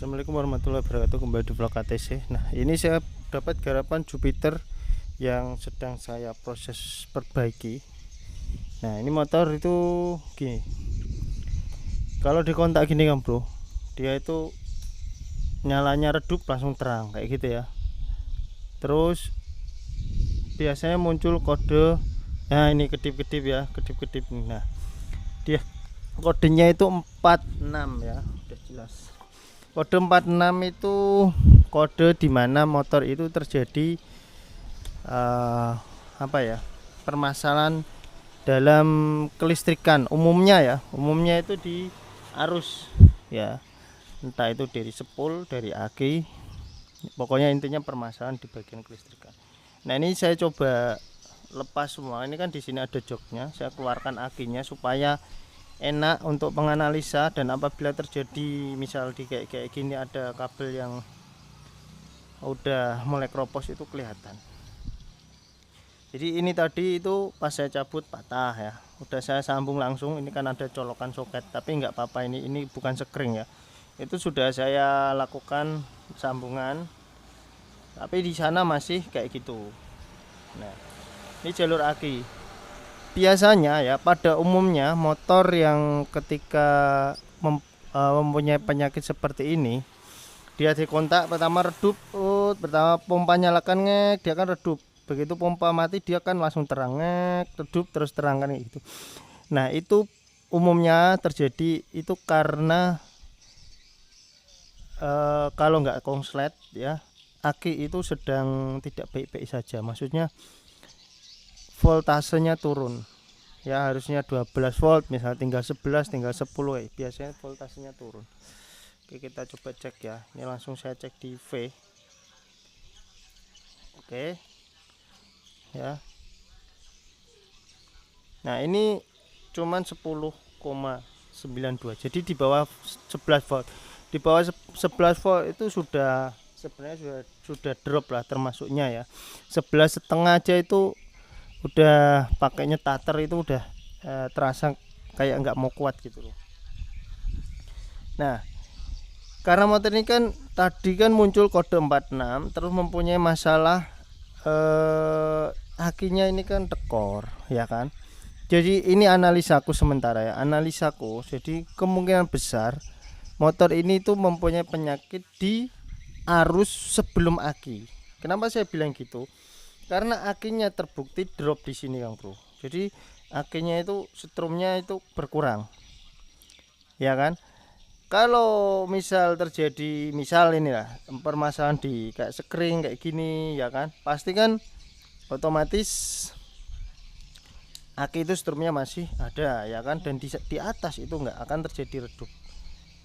Assalamualaikum warahmatullahi wabarakatuh. Kembali di vlog ATC. Nah, ini saya dapat garapan Jupiter yang sedang saya proses perbaiki. Nah, ini motor itu gini. Kalau dikontak gini kan bro, dia itu nyalanya redup langsung terang kayak gitu ya. Terus biasanya muncul kode, nah ini kedip-kedip ya, kedip-kedip. Nah, dia kodenya itu 46 ya, udah jelas. Kode 46 itu kode dimana motor itu terjadi apa ya, permasalahan dalam kelistrikan umumnya ya, umumnya itu di arus ya, entah itu dari sepul, dari aki, pokoknya intinya permasalahan di bagian kelistrikan. Nah, ini saya coba lepas semua. Ini kan di sini ada joknya, saya keluarkan akinya supaya enak untuk menganalisa, dan apabila terjadi misal di kayak gini ada kabel yang udah mulai keropos itu kelihatan. Jadi ini tadi itu pas saya cabut patah ya, udah saya sambung langsung. Ini kan ada colokan soket, tapi nggak apa-apa, ini bukan sekring ya, itu sudah saya lakukan sambungan, tapi di sana masih kayak gitu. Nah, ini jalur aki. Biasanya ya, pada umumnya motor yang ketika mempunyai penyakit seperti ini, dia dikontak pertama redup, pertama pompa nyalakan ngek, dia kan redup. Begitu pompa mati dia kan langsung terang, ngek, redup terus terang kan itu. Nah, itu umumnya terjadi itu karena kalau nggak konslet ya, aki itu sedang tidak baik-baik saja. Maksudnya voltasenya turun ya, harusnya 12 volt misalnya tinggal 11, tinggal 10 biasanya voltasenya turun. Oke, kita coba cek ya. Ini langsung saya cek di V. Oke ya, nah ini cuman 10,92, jadi di bawah 11 volt. Di bawah 11 volt itu sudah sebenarnya sudah drop lah termasuknya ya. 11,5 aja itu udah pakainya tater, itu udah terasa kayak nggak mau kuat gitu loh. Nah, karena motor ini kan tadi kan muncul kode 46, terus mempunyai masalah akinya ini kan tekor ya kan. Jadi ini analisaku sementara ya, analisaku. Jadi kemungkinan besar motor ini tuh mempunyai penyakit di arus sebelum aki. Kenapa saya bilang gitu? Karena akinya terbukti drop di sini Kang Bro. Jadi akinya itu strumnya itu berkurang, ya kan. Kalau misal terjadi misal inilah permasalahan di kayak sekring kayak gini ya kan, pasti kan otomatis aki itu strumnya masih ada ya kan, dan di atas itu nggak akan terjadi redup.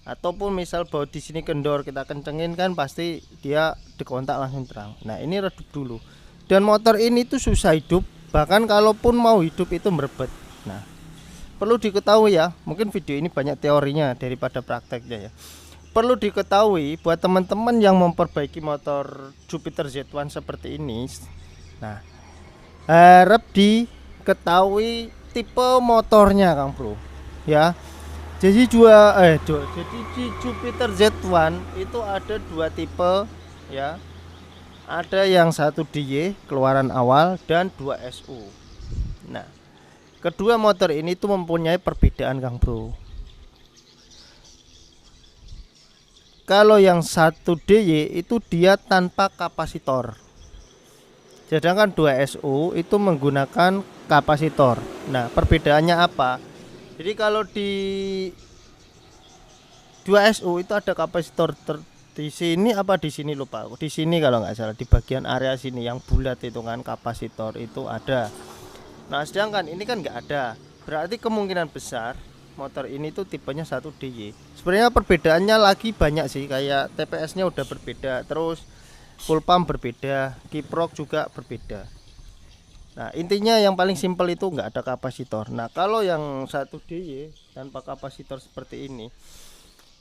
Ataupun misal baut di sini kendor, kita kencengin kan pasti dia dikontak langsung terang. Nah, ini redup dulu. Dan motor ini tuh susah hidup, bahkan kalaupun mau hidup itu merebet. Nah, perlu diketahui ya, mungkin video ini banyak teorinya daripada prakteknya ya. Perlu diketahui buat teman-teman yang memperbaiki motor Jupiter Z1 seperti ini. Nah, harap diketahui tipe motornya Kang Bro ya. Jadi jadi di Jupiter Z1 itu ada dua tipe ya. Ada yang 1 DY keluaran awal dan 2 SU. Nah, kedua motor ini tuh mempunyai perbedaan Kang Bro. Kalau yang 1 DY itu dia tanpa kapasitor, sedangkan 2 SU itu menggunakan kapasitor. Nah, perbedaannya apa? Jadi kalau di 2 SU itu ada kapasitor di sini apa di sini lupa. Di sini kalau nggak salah, di bagian area sini yang bulat itu kan kapasitor itu ada. Nah, sedangkan ini kan nggak ada. Berarti kemungkinan besar motor ini tuh tipenya 1 DY. Sebenarnya perbedaannya lagi banyak sih, kayak TPS-nya udah berbeda, terus full pump berbeda, kiprok juga berbeda. Nah, intinya yang paling simpel itu nggak ada kapasitor. Nah, kalau yang 1 DY tanpa kapasitor seperti ini,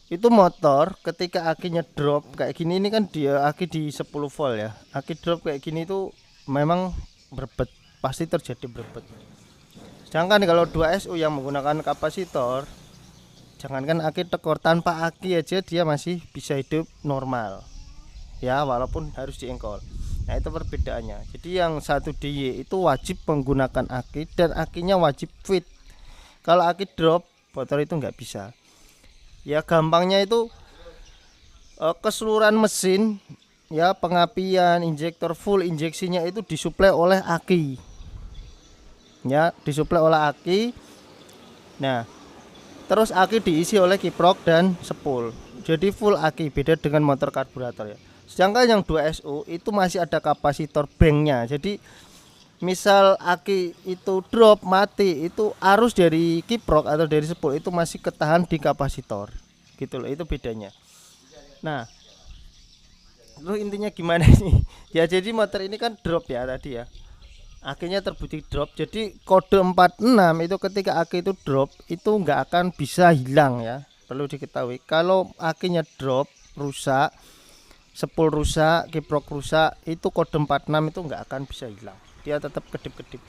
itu motor ketika akinya drop kayak gini, ini kan dia aki di 10 volt ya, aki drop kayak gini itu memang berbet, pasti terjadi berbet. Sedangkan kalau 2 SU yang menggunakan kapasitor Jangankan aki tekor, tanpa aki aja dia masih bisa hidup normal ya, walaupun harus diengkol. Nah itu perbedaannya. Jadi yang 1DY itu wajib menggunakan aki dan akinya wajib fit. Kalau aki drop motor itu nggak bisa. Ya gampangnya itu keseluruhan mesin ya, pengapian, injektor, full injeksinya itu disuplai oleh aki ya, disuplai oleh aki. Nah terus aki diisi oleh kiprok dan sepul, jadi full aki, beda dengan motor karburator ya. Sedangkan yang 2SO itu masih ada kapasitor banknya, jadi misal aki itu drop mati, itu arus dari kiprok atau dari sepul itu masih ketahan di kapasitor gitu loh, itu bedanya. Nah lu intinya gimana nih ya, jadi motor ini kan drop ya tadi ya, akinya terbukti drop. Jadi kode 46 itu ketika aki itu drop itu nggak akan bisa hilang ya, perlu diketahui. Kalau akinya drop, rusak, sepul rusak, kiprok rusak, itu kode 46 itu nggak akan bisa hilang, dia tetap kedip-kedip.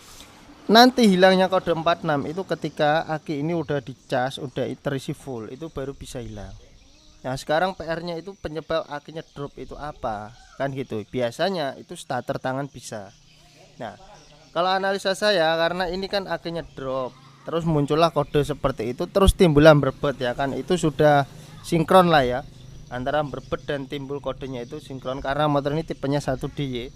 Nanti hilangnya kode 46 itu ketika aki ini udah dicas, udah terisi full, itu baru bisa hilang. Nah sekarang PR-nya itu penyebab akinya drop itu apa kan gitu, biasanya itu starter tangan bisa. Nah kalau analisa saya, karena ini kan akinya drop, terus muncullah kode seperti itu, terus timbulan berbet ya kan, itu sudah sinkron lah ya, antara berbet dan timbul kodenya itu sinkron karena motor ini tipenya 1DY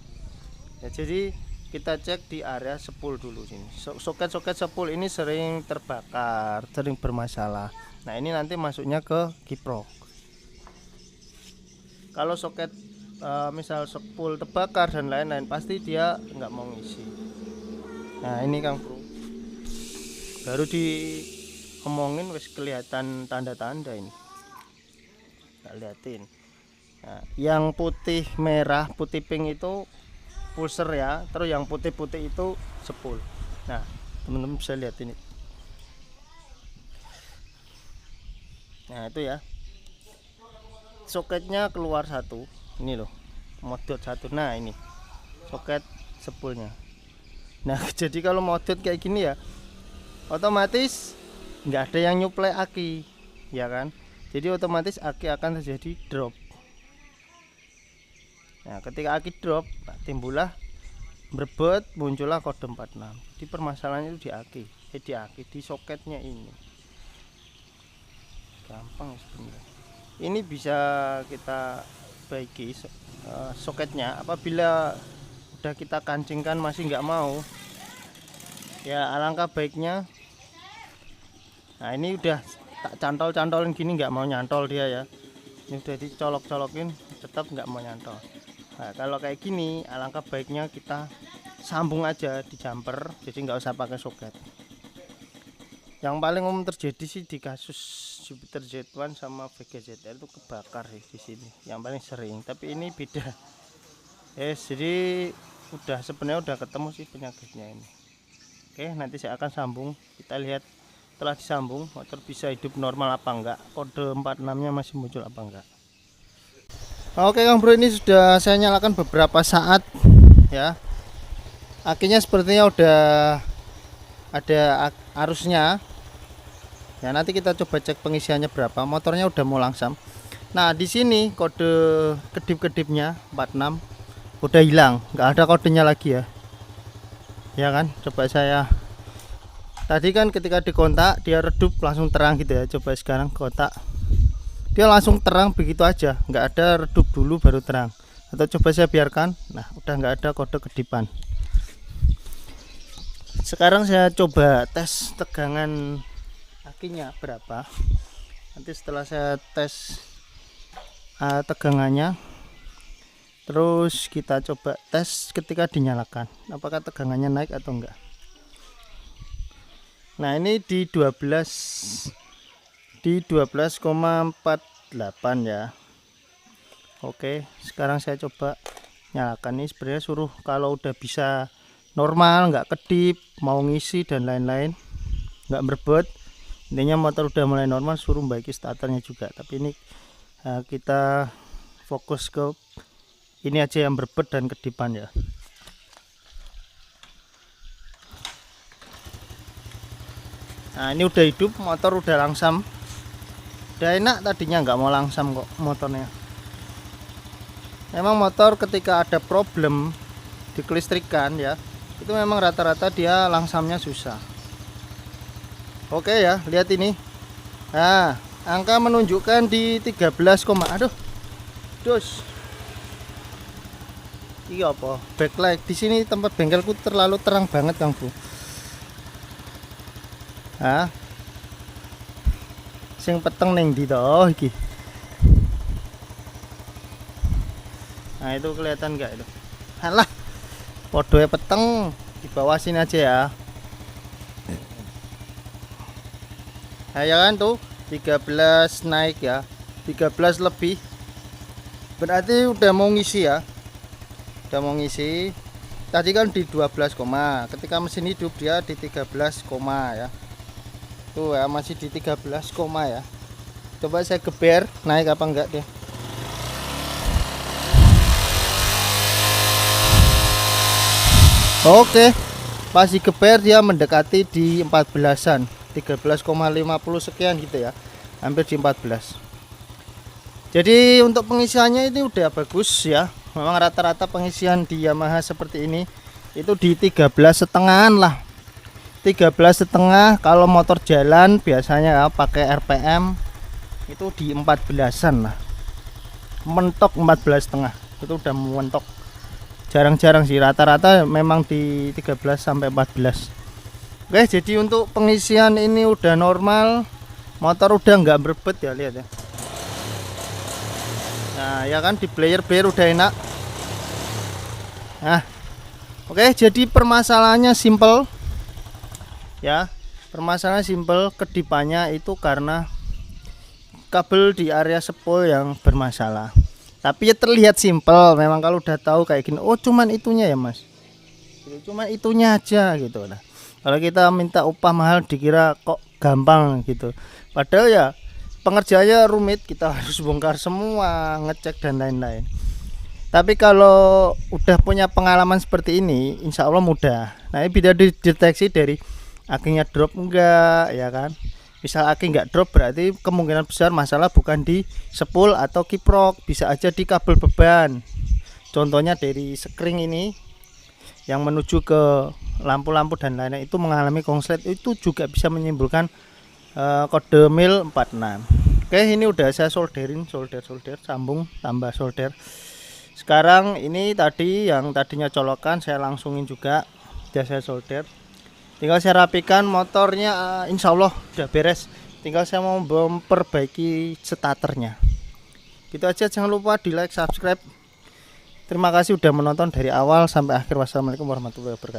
ya. Jadi kita cek di area sepul dulu sini. Soket-soket sepul ini sering terbakar, sering bermasalah. Nah ini nanti masuknya ke kiprok. Kalau soket misal sepul terbakar dan lain-lain, pasti dia nggak mau ngisi. Nah ini Kang Bro, baru diomongin wis kelihatan tanda-tanda ini, kita liatin. Nah, yang putih merah, putih pink itu pulser ya, terus yang putih-putih itu sepul. Nah teman-teman bisa lihat ini. Nah itu ya, soketnya keluar satu, ini loh, modot satu. Nah ini soket sepulnya. Nah jadi kalau modot kayak gini ya, otomatis nggak ada yang nyuplai aki ya kan, jadi otomatis aki akan terjadi drop. Nah ketika aki drop, timbullah berbet, muncullah kode 46. Jadi permasalahannya itu di aki, di soketnya ini. Gampang sebenarnya, ini bisa kita baiki soketnya. Apabila udah kita kancingkan masih nggak mau ya, alangkah baiknya, nah ini udah tak cantol-cantolin gini, nggak mau nyantol dia ya, ini udah dicolok-colokin tetap nggak mau nyantol. Nah kalau kayak gini alangkah baiknya kita sambung aja di jumper, jadi nggak usah pakai soket. Yang paling umum terjadi sih di kasus Jupiter Z1 sama Vega ZR itu kebakar sih di sini, yang paling sering. Tapi ini beda. Jadi sebenarnya udah ketemu sih penyakitnya ini. Oke, nanti saya akan sambung, kita lihat setelah disambung motor bisa hidup normal apa enggak, kode 46 nya masih muncul apa enggak. Oke Kang Bro, ini sudah saya nyalakan beberapa saat ya, akinya sepertinya udah ada arusnya ya. Nanti kita coba cek pengisiannya berapa, motornya udah mau langsam. Nah di sini kode kedip-kedipnya 46 udah hilang, nggak ada kodenya lagi ya kan. Coba saya tadi kan ketika dikontak dia redup langsung terang gitu ya, coba sekarang kontak dia langsung terang begitu aja, nggak ada redup dulu baru terang. Atau coba saya biarkan, nah udah nggak ada kode kedipan. Sekarang saya coba tes tegangan akinya berapa, nanti setelah saya tes tegangannya, terus kita coba tes ketika dinyalakan apakah tegangannya naik atau enggak. Nah ini di 12,48 ya. Oke, sekarang saya coba nyalakan. Ini sebenarnya suruh kalau udah bisa normal, nggak kedip, mau ngisi dan lain-lain, nggak berbet, intinya motor udah mulai normal, suruh baiki starternya juga. Tapi ini kita fokus ke ini aja yang berbet dan kedipan ya. Nah ini udah hidup, motor udah langsam, udah enak, tadinya nggak mau langsam kok motornya. Memang motor ketika ada problem di kelistrikan ya, itu memang rata-rata dia langsamnya susah. Oke ya, lihat ini. Nah, angka menunjukkan di 13, aduh. Dus. Iya apa? Backlight di sini tempat bengkelku terlalu terang banget, Kang Bro. Ah. Sing peteng ning ndi to iki? Nah, itu kelihatan enggak itu? Alah. Podoe peteng, di bawah sini aja ya. Nah, ya kan tuh 13 naik ya. 13 lebih. Berarti udah mau ngisi ya. Udah mau ngisi. Tadi kan di 12, ketika mesin hidup dia di 13, ya. Tuh ya, masih di 13, ya. Coba saya geber, naik apa enggak dia. Oke. Pas digeber dia mendekati di 14-an. 13,50 sekian gitu ya, hampir di 14. Jadi untuk pengisiannya ini udah bagus ya. Memang rata-rata pengisian di Yamaha seperti ini itu di 13,5 lah, 13,5. Kalau motor jalan biasanya ya pakai RPM itu di 14-an lah, mentok 14,5 itu udah mentok. Jarang-jarang sih, rata-rata memang di 13 sampai 14. Oke, jadi untuk pengisian ini udah normal, motor udah nggak berbet ya, lihat ya. Nah ya kan, di player udah enak. Nah oke, jadi permasalahannya simple ya, permasalahan simple. Kedipannya itu karena kabel di area spol yang bermasalah, tapi ya terlihat simple. Memang kalau udah tahu kayak gini, oh cuman itunya ya mas, cuman itunya aja gitu. Nah kalau kita minta upah mahal dikira kok gampang gitu, padahal ya pengerjaannya rumit, kita harus bongkar semua, ngecek dan lain-lain. Tapi kalau udah punya pengalaman seperti ini, insya Allah mudah. Nah ini bisa dideteksi dari akinya drop enggak ya kan. Misal aki enggak drop, berarti kemungkinan besar masalah bukan di spool atau kiprok, bisa aja di kabel beban. Contohnya dari sekring ini yang menuju ke lampu-lampu dan lainnya itu mengalami konslet, itu juga bisa menimbulkan kode mil 46. Oke, ini udah saya solderin, solder, sambung tambah solder. Sekarang ini tadi yang tadinya colokan saya langsungin juga, udah saya solder. Tinggal saya rapikan motornya, insya Allah udah beres. Tinggal saya mau memperbaiki starternya. Gitu aja, jangan lupa di like, subscribe. Terima kasih udah menonton dari awal sampai akhir. Wassalamualaikum warahmatullahi wabarakatuh.